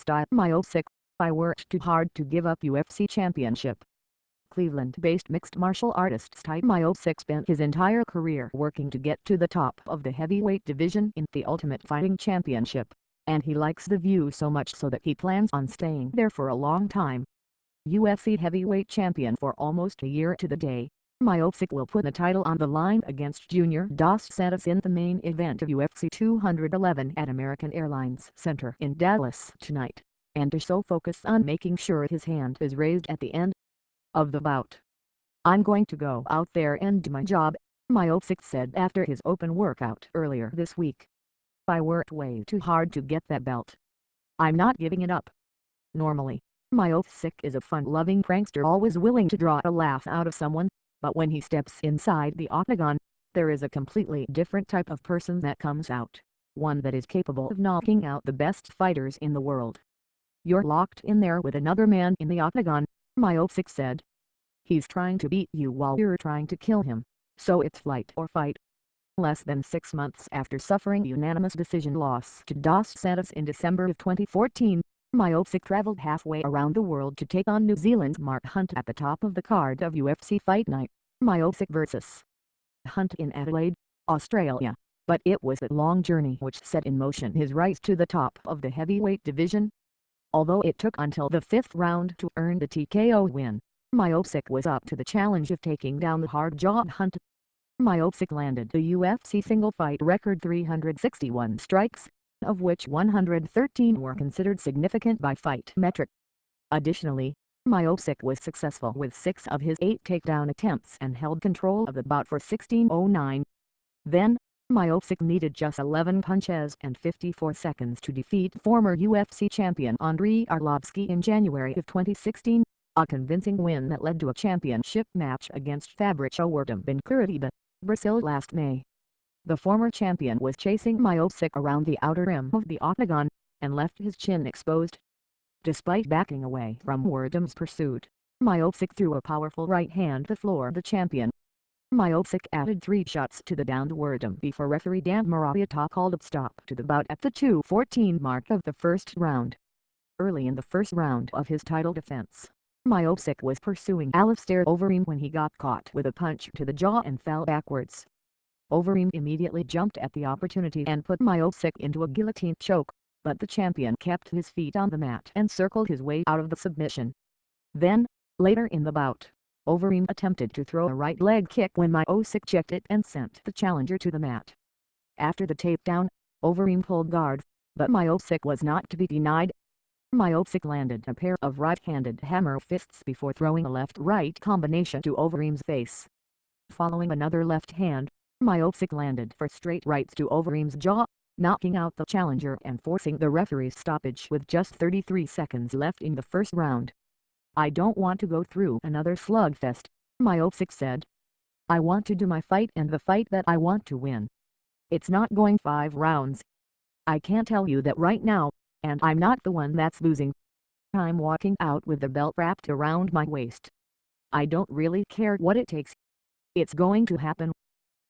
Stipe Miocic, I worked too hard to give up UFC Championship. Cleveland-based mixed martial artist Stipe Miocic spent his entire career working to get to the top of the heavyweight division in the Ultimate Fighting Championship, and he likes the view so much so that he plans on staying there for a long time. UFC heavyweight champion for almost a year to the day, Miocic will put the title on the line against Junior Dos Santos in the main event of UFC 211 at American Airlines Center in Dallas tonight, and to so focus on making sure his hand is raised at the end of the bout. "I'm going to go out there and do my job," Miocic said after his open workout earlier this week. "I worked way too hard to get that belt. I'm not giving it up." Normally, Miocic is a fun-loving prankster always willing to draw a laugh out of someone, but when he steps inside the octagon, there is a completely different type of person that comes out, one that is capable of knocking out the best fighters in the world. "You're locked in there with another man in the octagon," Miocic said. "He's trying to beat you while you're trying to kill him, so it's flight or fight." Less than 6 months after suffering unanimous decision loss to Dos Santos in December of 2014, Miocic traveled halfway around the world to take on New Zealand's Mark Hunt at the top of the card of UFC Fight Night, Miocic vs. Hunt in Adelaide, Australia, but it was a long journey which set in motion his rise to the top of the heavyweight division. Although it took until the 5th round to earn the TKO win, Miocic was up to the challenge of taking down the hard-jawed Hunt. Miocic landed the UFC single fight record 361 strikes, of which 113 were considered significant by fight metric. Additionally, Miocic was successful with 6 of his 8 takedown attempts and held control of the bout for 16:09. Then, Miocic needed just 11 punches and 54 seconds to defeat former UFC champion Andrei Arlovski in January of 2016, a convincing win that led to a championship match against Fabricio Werdum in Curitiba, Brazil last May. The former champion was chasing Miocic around the outer rim of the octagon, and left his chin exposed. Despite backing away from Werdum's pursuit, Miocic threw a powerful right hand to floor the champion. Miocic added 3 shots to the downed Werdum before referee Dan Maraviata called a stop to the bout at the 2:14 mark of the first round. Early in the first round of his title defense, Miocic was pursuing Alistair Overeem when he got caught with a punch to the jaw and fell backwards. Overeem immediately jumped at the opportunity and put Miocic into a guillotine choke, but the champion kept his feet on the mat and circled his way out of the submission. Then, later in the bout, Overeem attempted to throw a right leg kick when Miocic checked it and sent the challenger to the mat. After the takedown, Overeem pulled guard, but Miocic was not to be denied. Miocic landed a pair of right-handed hammer fists before throwing a left-right combination to Overeem's face. Following another left hand, Miocic landed 4 straight rights to Overeem's jaw, knocking out the challenger and forcing the referee's stoppage with just 33 seconds left in the first round. "I don't want to go through another slugfest," Miocic said. "I want to do my fight and the fight that I want to win. It's not going 5 rounds. I can tell you that right now, and I'm not the one that's losing. I'm walking out with the belt wrapped around my waist. I don't really care what it takes. It's going to happen."